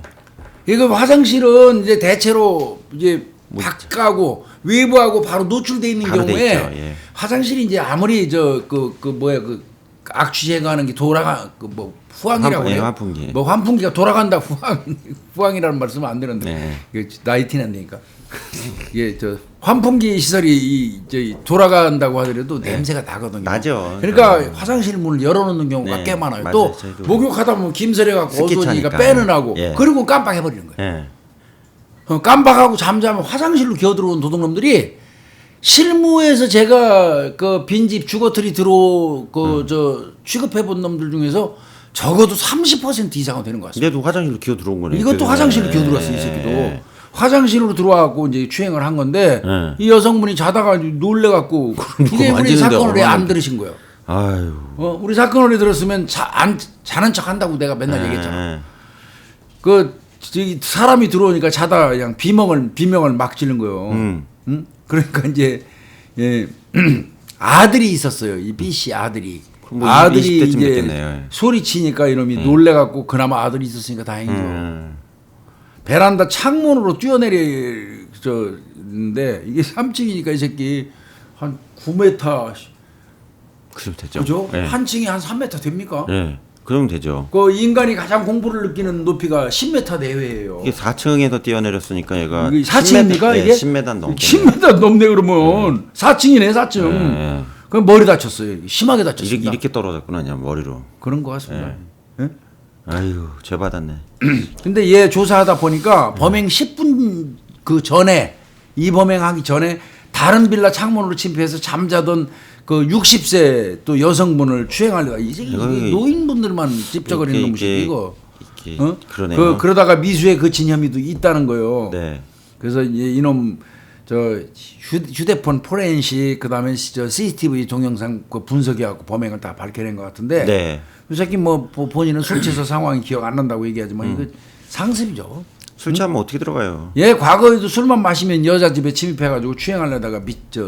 이거 화장실은 이제 대체로 이제 밖하고 외부하고 바로 노출돼 있는 바로 돼 경우에 있죠, 예. 화장실이 이제 아무리 그 악취 제거하는 게 돌아가 그 뭐 후황이라고 예, 해요. 환풍기. 뭐 환풍기가 돌아간다 후황이라는 말씀은 안 되는데 네. 이게 나이 티난다니까. 이게 저 환풍기 시설이 저 돌아간다고 하더라도 냄새가 나거든요. 나죠. 그러니까 화장실 문을 열어놓는 경우가 네, 꽤 많아요. 맞아요. 또 저희도. 목욕하다 보면 김설해 갖고 습기 어두워지니까 차니까. 빼는 하고 예. 그리고 깜빡해버리는 거예요. 예. 깜빡하고 잠자면 화장실로 기어들어온 도둑놈들이 실무에서 제가 그 빈집 주거틀이 저 취급해본 놈들 중에서 적어도 30% 이상은 되는 것 같습니다. 근데도 화장실로 기어 들어온 거네. 이것도 그래서- 화장실로 예, 기어들어왔어요, 이 예, 새끼도. 예. 화장실로 들어와갖고 이제 추행을 한 건데 예. 이 여성분이 자다가 놀래갖고 이게 우리 만지는데 사건을 왜 안 얼마나- 들으신 거예요? 아유. 우리 사건을 들었으면 자는 척 한다고 내가 맨날 얘기했잖아. 예. 저기 사람이 들어오니까 자다 그냥 비명을 막 지른 거예요. 응? 그러니까 이제 예, 아들이 있었어요. 이 B 씨 아들이. 그럼 뭐 아들이 20대쯤 이제 됐겠네요. 소리치니까 이놈이 놀래갖고 그나마 아들이 있었으니까 다행이죠. 베란다 창문으로 뛰어내리는데 이게 3층이니까 이 새끼 한 9m 그럼 되죠. 그죠? 예. 한 층이 한 3m 됩니까? 예. 그러면 되죠. 그 인간이 가장 공부를 느끼는 높이가 10m 내외예요. 이게 4층에서 뛰어내렸으니까 얘가 이게 4층입니까 이게? 10m 넘게. 10m 넘네 그러면 4층이네 4층. 예. 그럼 머리 다쳤어요. 심하게 다쳤습니다. 이렇게 떨어졌구나 그냥 머리로. 그런 것 같습니다. 예? 아유, 죄 받았네. 근데 얘 조사하다 보니까 범행 10분 그 전에 이 범행하기 전에 다른 빌라 창문으로 침입해서 잠자던 그 60세 또 여성분을 추행하려다 이제 노인분들만 찝쩍거리는 놈이 이거. 이게 어? 그러네요. 그러다가 미수의 그 진혐의도 있다는 거예요. 네. 그래서 이놈 저 휴대폰 포렌식 그다음에 저 CCTV 동영상 그 분석해갖고 범행을 다 밝혀낸 것 같은데 네. 이 새끼 뭐 본인은 술 취해서 상황이 기억 안 난다고 얘기하지만 이거 상습이죠. 술 취하면 어떻게 들어가요? 예, 과거에도 술만 마시면 여자 집에 침입해가지고 추행하려다가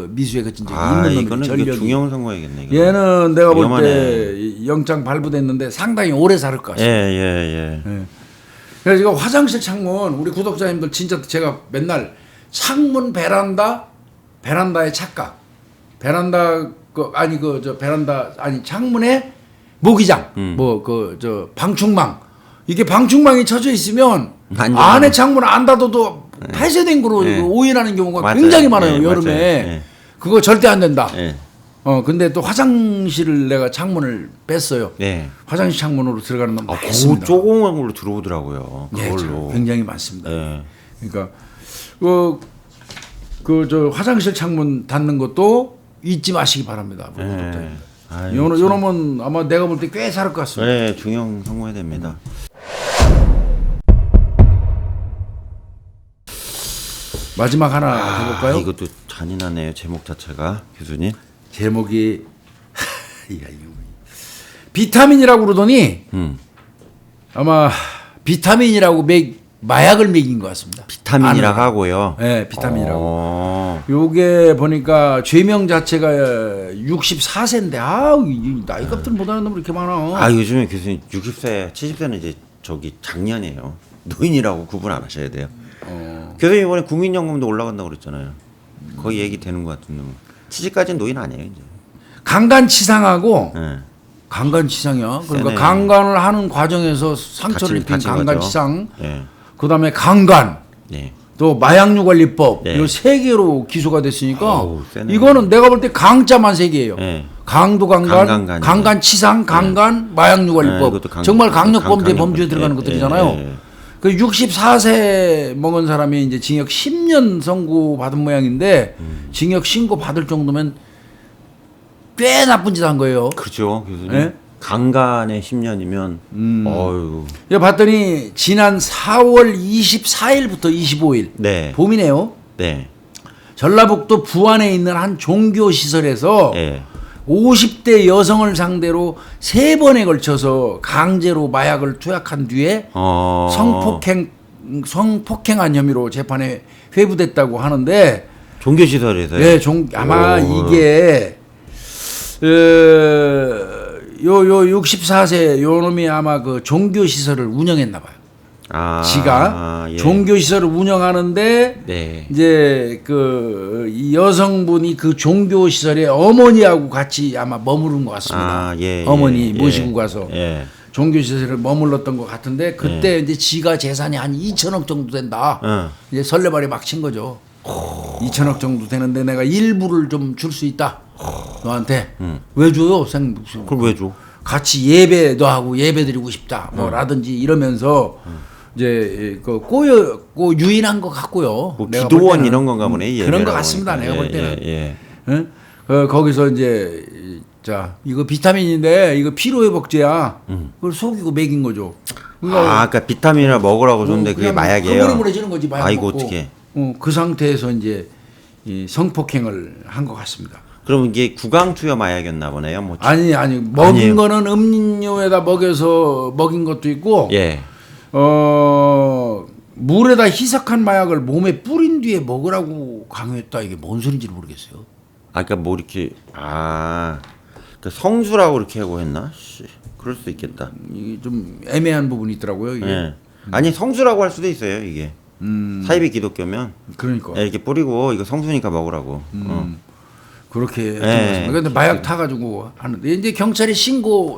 미수에 그친 적이 있는 놈이 이거는 이거 전력이. 중형 선고야겠네. 이거. 얘는 내가 볼 위험하네. 때 영장 발부됐는데 상당히 오래 살을 것 같습니다. 예. 그래서 이거 화장실 창문 우리 구독자님들 진짜 제가 맨날 창문 베란다의 착각 베란다 창문에 모기장 뭐 그 저 방충망 이게 방충망이 쳐져 있으면 안에 창문 안 닫아도 폐쇄된 거로 오인하는 경우가 맞아요. 굉장히 많아요 예, 여름에. 맞아요. 예. 그거 절대 안 된다. 예. 근데 또 화장실을 내가 창문을 뺐어요. 네. 화장실 창문으로 들어가는 놈 그 많습니다. 조그만 걸로 들어오더라고요. 네, 그걸로. 굉장히 많습니다. 예. 그러니까 저 화장실 창문 닫는 것도 잊지 마시기 바랍니다. 예. 아유, 요놈은 아마 내가 볼 때 꽤 살을 것 같습니다. 네, 중형 선고해야 됩니다. 마지막 하나 해볼까요? 이것도 잔인하네요. 제목 자체가 교수님. 제목이 이거 비타민이라고 그러더니 아마 비타민이라고 마약을 먹인 것 같습니다. 비타민이라고 하고요. 네, 비타민이라고. 요게 보니까 죄명 자체가 64세인데 이 나이값들 못하는 놈이 이렇게 많아. 요즘에 교수님 60세, 70세는 이제 저기 작년이에요. 노인이라고 구분 안 하셔야 돼요. 교수님 이번에 국민연금도 올라간다고 그랬잖아요. 거의 얘기 되는 것 같은데 뭐. 70까지는 노인 아니에요 이제. 강간치상하고 네. 강간치상이야. 그러니까 세네. 강간을 하는 과정에서 상처를 입힌 갇힌 강간치상. 네. 그다음에 강간. 네. 또 마약류관리법 네. 요 세 개로 기소가 됐으니까 아우, 세네. 이거는 내가 볼 때 강자만 세 개예요. 네. 강도 강간간이요. 강간치상, 강간, 마약류관리법. 이것도 정말 강력범죄 강력 범죄에 들어가는 범죄. 것들이잖아요. 예. 그 64세 먹은 사람이 이제 징역 10년 선고 받은 모양인데 징역 신고 받을 정도면 꽤 나쁜 짓 한 거예요. 그렇죠 교수님. 예? 강간의 10년이면 어유. 야, 봤더니 지난 4월 24일부터 25일 네. 봄이네요. 네. 전라북도 부안에 있는 한 종교 시설에서 예. 50대 여성을 상대로 3번에 걸쳐서 강제로 마약을 투약한 뒤에 성폭행한 혐의로 재판에 회부됐다고 하는데 종교 시설에서요. 네, 아마 이게 요 64세 요 놈이 아마 그 종교 시설을 운영했나 봐요. 지가 예. 종교 시설을 운영하는데 네. 이제 이 여성분이 그 종교 시설에 어머니하고 같이 아마 머무른 것 같습니다. 예, 어머니 예, 모시고 가서 예. 종교 시설에 머물렀던 것 같은데 그때 이제 지가 재산이 한 2천억 정도 된다. 이제 설레발에 막 친 거죠. 2천억 정도 되는데 내가 일부를 좀 줄 수 있다. 너한테 왜 줘요? 그걸 왜 줘? 같이 예배 너하고 예배 드리고 싶다. 뭐라든지 이러면서 이제 꼬 유인한 것 같고요. 뭐 내가 볼 기도원 때는. 이런 건가 보네. 그런 것 같습니다. 내가 볼 때는. 예. 응? 거기서 이제 자 이거 비타민인데 이거 피로회복제야. 그걸 속이고 먹인 거죠. 그러니까 비타민을 먹으라고 줬는데 그게 마약이에요. 흐물흐물해 주는 거지 마약 아이고 먹고. 어떻게? 그 상태에서 이제 이 성폭행을 한 것 같습니다. 그럼 이게 구강투여 마약이었나 보네요. 뭐 아니 먹인 아니에요. 거는 음료에다 먹여서 먹인 것도 있고 예. 물에다 희석한 마약을 몸에 뿌린 뒤에 먹으라고 강요했다. 이게 뭔 소린지 모르겠어요. 아까 뭐 이렇게 그 성수라고 이렇게 하고 했나? 씨, 그럴 수도 있겠다. 이게 좀 애매한 부분이 있더라고요. 이게. 예. 아니 성수라고 할 수도 있어요. 이게 사이비 기독교면 그러니까 이렇게 뿌리고 이거 성수니까 먹으라고. 그렇게 예. 했던 그런데 마약 타가지고 하는데 이제 경찰이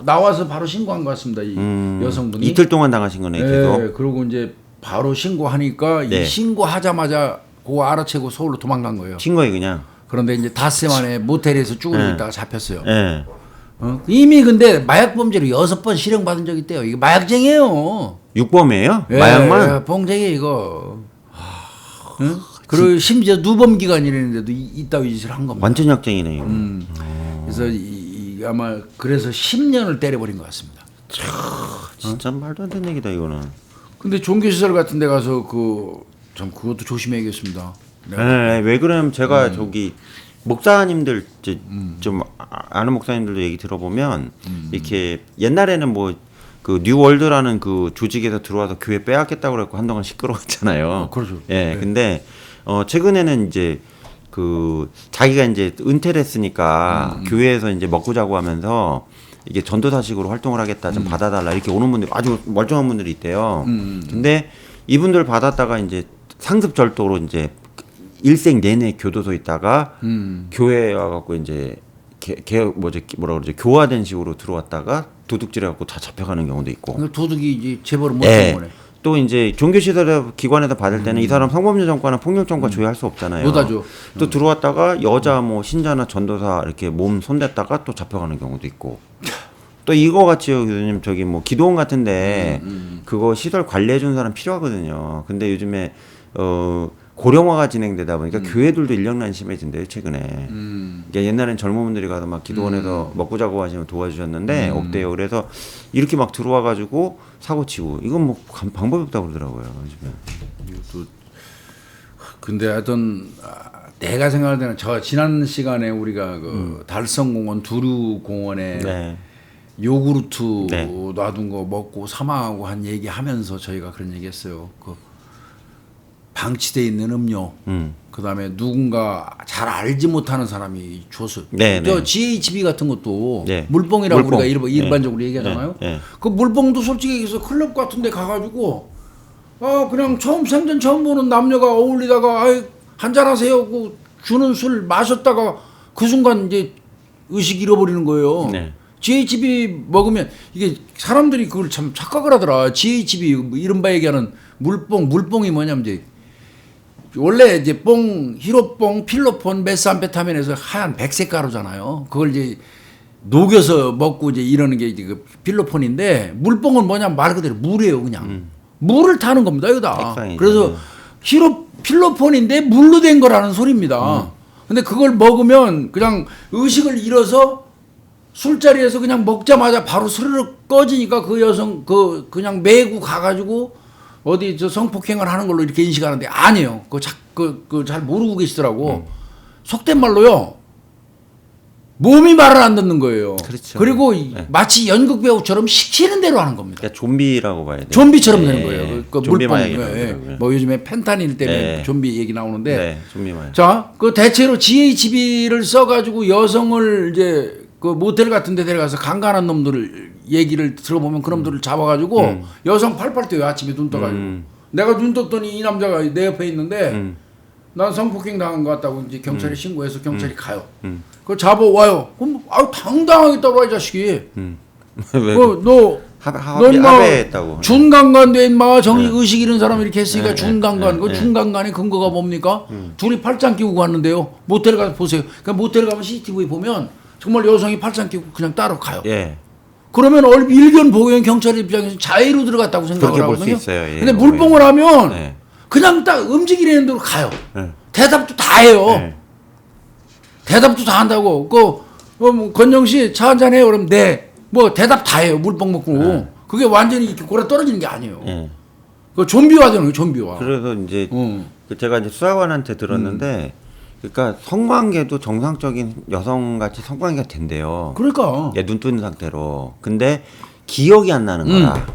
나와서 바로 신고한 것 같습니다. 이 여성분이 이틀 동안 당하신 거네 계속. 네, 그리고 이제 바로 신고하니까 네. 이 신고하자마자 그거 알아채고 서울로 도망간 거예요. 친 거예요 그냥. 그런데 이제 닷새 만에 모텔에서 쭈그리고 있다가 잡혔어요. 예. 이미 근데 마약 범죄로 6번 실형받은 적이 있대요. 이게 마약쟁이에요. 육범이에요? 예, 마약만? 봉쟁이 이거. 응? 그리고 심지어 누범 기간이라는데도 이따위 짓을 한 겁니다. 완전 약쟁이네 이거. 그래서 아마 그래서 10년을 때려버린 것 같습니다. 진짜 말도 안 되는 얘기다 이거는. 근데 종교시설 같은 데 가서 참 그것도 조심해야겠습니다. 네, 왜 그러냐면 제가 저기 목사님들 좀 아는 목사님들도 얘기 들어보면 이렇게 옛날에는 뭐 그 뉴월드라는 그 조직에서 들어와서 교회 빼앗겠다고 그랬고 한동안 시끄러웠잖아요. 그렇죠. 예, 네. 근데 최근에는 이제 그 자기가 이제 은퇴를 했으니까 교회에서 이제 먹고 자고 하면서 이게 전도사식으로 활동을 하겠다 좀 받아달라 이렇게 오는 분들 아주 멀쩡한 분들이 있대요. 근데 이분들 받았다가 이제 상습절도로 이제 일생 내내 교도소 있다가 교회 와갖고 이제 뭐라 그러지 교화된 식으로 들어왔다가 도둑질해갖고 다 잡혀가는 경우도 있고. 그러니까 도둑이 이제 제보를 못한 거네. 또 이제 종교시설 기관에서 받을 때는 이 사람 성범죄 전과나 폭력 전과 조회할 수 없잖아요. 못하죠. 또 들어왔다가 여자 뭐 신자나 전도사 이렇게 몸 손댔다가 또 잡혀가는 경우도 있고. 또 이거 같이요 교수님 저기 뭐 기도원 같은데 그거 시설 관리해 준 사람 필요하거든요. 근데 요즘에 고령화가 진행되다 보니까 교회들도 인력난이 심해진대요 최근에. 그러니까 옛날엔 젊은 분들이 가서 막 기도원에서 먹고 자고 하시면 도와주셨는데 없대요. 그래서 이렇게 막 들어와 가지고 사고 치고 이건 뭐 방법이 없다고 그러더라고요 요즘에. 이것도 근데 하여튼 내가 생각할 때는 지난 시간에 우리가 그 달성공원 두루공원에 네. 요구르트 네. 놔둔 거 먹고 사망하고 한 얘기 하면서 저희가 그런 얘기 했어요. 방치돼 있는 음료, 그다음에 누군가 잘 알지 못하는 사람이 줬어요. 네, 저 네. GHB 같은 것도 네. 물뽕이라고 물뽕. 우리가 일반적으로 얘기하잖아요. 네, 네. 그 물뽕도 솔직히 얘기해서 클럽 같은 데 가가지고 그냥 생전 처음 보는 남녀가 어울리다가 한잔하세요 그 주는 술 마셨다가 그 순간 이제 의식 잃어버리는 거예요. 네. GHB 먹으면 이게 사람들이 그걸 참 착각을 하더라. GHB 뭐 이른바 얘기하는 물뽕이 뭐냐면 이제 원래 이제 히로뽕, 필로폰, 메스암페타민에서 하얀 백색 가루잖아요. 그걸 이제 녹여서 먹고 이제 이러는 게 이제 그 필로폰인데 물뽕은 뭐냐면 말 그대로 물이에요, 그냥. 물을 타는 겁니다, 이거다. 액상이죠. 그래서 필로폰인데 물로 된 거라는 소리입니다. 근데 그걸 먹으면 그냥 의식을 잃어서 술자리에서 그냥 먹자마자 바로 스르륵 꺼지니까 그 여성 그냥 메고 가가지고 어디 저 성폭행을 하는 걸로 이렇게 인식하는데 아니에요. 그 잘 모르고 계시더라고. 속된 말로요. 몸이 말을 안 듣는 거예요. 그렇죠. 그리고 네. 마치 연극 배우처럼 시키는 대로 하는 겁니다. 그러니까 좀비라고 봐야 돼요. 좀비처럼 네. 되는 거예요. 그 좀비 물뽕, 마약이라고 예, 그러더라고요. 뭐 요즘에 펜타닐 때문에 네. 좀비 얘기 나오는데 네, 좀비 마약. 자, 그 대체로 GHB를 써가지고 여성을 이제 그 모텔 같은 데 데려가서 강간한 놈들을 얘기를 들어보면 그 놈들을 잡아가지고 여성 팔팔 뛰어요. 아침에 눈 떠가지고. 내가 눈 떴더니 이 남자가 내 옆에 있는데 난 성폭행 당한 것 같다고 이제 경찰에 신고해서 경찰이 가요. 그거 잡아와요. 그럼 아유 당당하게 따라와 이 자식이. 왜? 너 합의했다고. 준강간돼 인마 정의 의식 잃은 사람 이렇게 했으니까 네, 준강간. 네, 그 네. 준강간의 근거가 뭡니까? 둘이 팔짱 끼고 갔는데요. 모텔 가서 보세요. 그러니까 모텔 가면 CCTV 보면 정말 여성이 팔짱 끼고 그냥 따로 가요. 예. 그러면 일견 보견 경찰 입장에서 자의로 들어갔다고 생각을 그렇게 볼 수 하거든요. 있어요. 예, 근데 뭐, 물뽕을 하면 네. 그냥 딱 움직이는 대로 가요. 네. 대답도 다 해요. 네. 대답도 다 한다고. 뭐 건영 씨 차 한잔 해요. 그럼 네. 뭐 대답 다 해요. 물뽕 먹고. 그게 완전히 이렇게 골아 떨어지는 게 아니에요. 예. 그 좀비화 되는 거예요. 좀비화. 그래서 이제 어. 제가 이제 수사관한테 들었는데, 그러니까 성관계도 정상적인 여성같이 성관계가 된대요. 그러니까 예, 눈 뜬 상태로. 근데 기억이 안 나는 거라.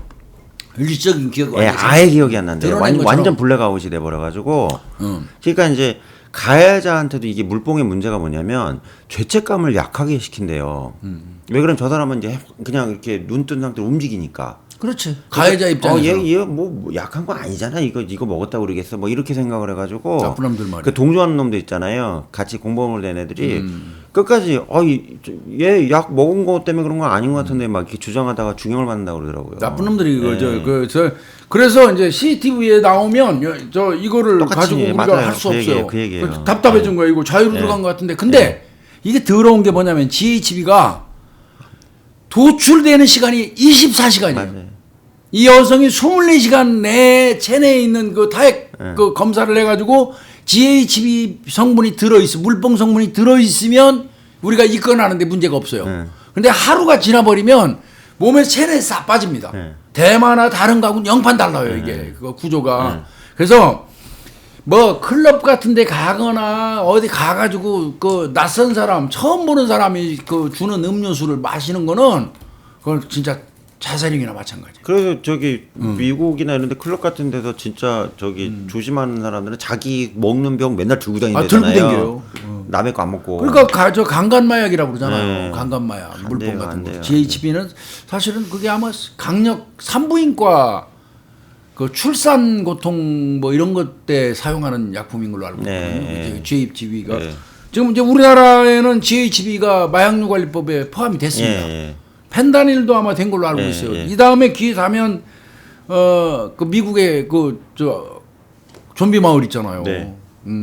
일시적인 기억. 예, 아예 기억이 안 난대요. 드러낸 것처럼. 완전 블랙아웃이 돼버려가지고. 응. 그러니까 이제 가해자한테도 이게 물뽕의 문제가 뭐냐면 죄책감을 약하게 시킨대요. 왜 그러면 저 사람은 이제 그냥 이렇게 눈 뜬 상태로 움직이니까. 그렇지. 가해자 입장에서. 얘뭐 약한 거 아니잖아. 이거 먹었다고 그러겠어. 뭐 이렇게 생각을 해가지고. 나쁜 놈들 말이야. 그 동조하는 놈들 있잖아요. 같이 공범을 된 애들이 끝까지 얘 약 먹은 거 때문에 그런 건 아닌 것 같은데 막 이렇게 주장하다가 중형을 받는다고 그러더라고요. 나쁜 놈들이 네. 그래서 이제 CCTV에 나오면 이거를 똑같이, 가지고 우리가 맞아요. 할 수 그 없어요. 얘기예요. 답답해진 거예요. 이거 자유로 들어간 것 같은데. 근데 이게 더러운 게 뭐냐면 GHB가 도출되는 시간이 24시간이에요. 맞아요. 이 여성이 24시간 내 체내에 있는 그 타액 그 검사를 해가지고 GHB 성분이 들어있어, 물뽕 성분이 들어있으면 우리가 입건하는데 문제가 없어요. 근데 하루가 지나버리면 몸에 체내에 싹 빠집니다. 대마나 다른 가구는 영판 달라요, 이게. 그 구조가. 그래서 뭐 클럽 같은 데 가거나 어디 가가지고 그 낯선 사람, 처음 보는 사람이 그 주는 음료수를 마시는 거는 그건 진짜 자살행위나 마찬가지예요. 그래서 저기 미국이나 이런 데 클럽 같은 데서 진짜 저기 조심하는 사람들은 자기 먹는 병 맨날 들고 다니잖아요. 들고 다녀요. 남의 거 안 먹고. 그러니까 저 강간마약이라고 그러잖아요. 네. 강간마약, 안 물뽕 돼요, 같은 안 거. 돼요, GHB는 사실은 그게 아마 강력 산부인과 그 출산 고통 뭐 이런 것 때 사용하는 약품인 걸로 알고 있거든요. 네. GHB가 네. 지금 이제 우리나라에는 GHB가 마약류관리법에 포함이 됐습니다. 예. 펜다닐도 아마 된 걸로 알고 예, 있어요. 예. 이 다음에 기회 되면 그 미국의 좀비 마을 있잖아요. 네.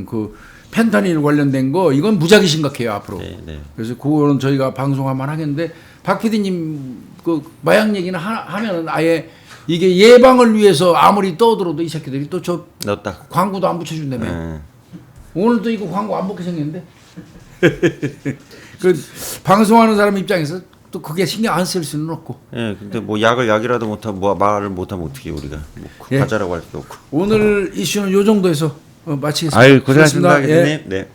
그 펜타닐 관련된 거 이건 무지하게 심각해요 앞으로. 네. 그래서 그거는 저희가 방송하면 하겠는데 박 PD님 그 마약 얘기는 하면은 아예 이게 예방을 위해서 아무리 떠들어도 이 새끼들이 또 저 넣었다. 광고도 안 붙여준다며. 예. 오늘도 이거 광고 안 붙게 생겼는데. 그 방송하는 사람 입장에서 또 그게 신경 안 쓸 수는 없고. 예, 근데 뭐 약이라도 못하면 뭐 말을 못하면 어떻게 우리가 뭐 예. 가자라고 할 수도 없고. 오늘 이슈는 요 정도에서 마치겠습니다. 아유 고생하셨습니다, 수고하셨습니다. 예. 교수님. 네.